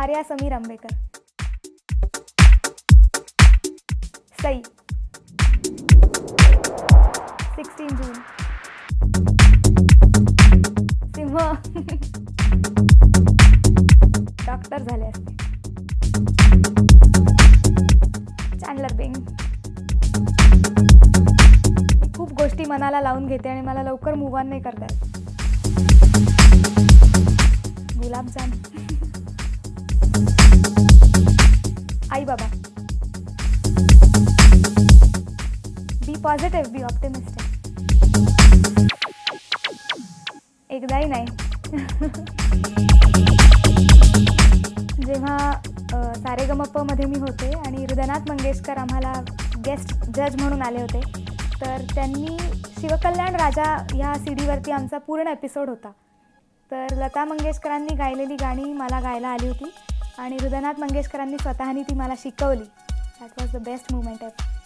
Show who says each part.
Speaker 1: आर्या समीर आंबेकर. सई 16 जून. सिंह doctor झाले असते. चॅन्डलर Bing. मी खूप गोष्टी मनाला लावून घेते आणि मला लवकर मूव्ह ऑन नाही करता येत. गुलाबजाम. आई बाबा. बी पॉझिटिव्ह, बी ऑप्टिमिस्टिक. एकदाही नाही. जेव्हा सारेगमपमध्ये मी होते आणि हृदयनाथ मंगेशकर आम्हाला गेस्ट जज म्हणून आले होते, तर त्यांनी शिवकल्याण राजा ह्या सीडीवरती आमचा पूर्ण एपिसोड होता. तर लता मंगेशकरांनी गायलेली गाणी मला गायला आली होती आणि हृदयनाथ मंगेशकरांनी स्वतःनी ती मला शिकवली. That was the best moment ever.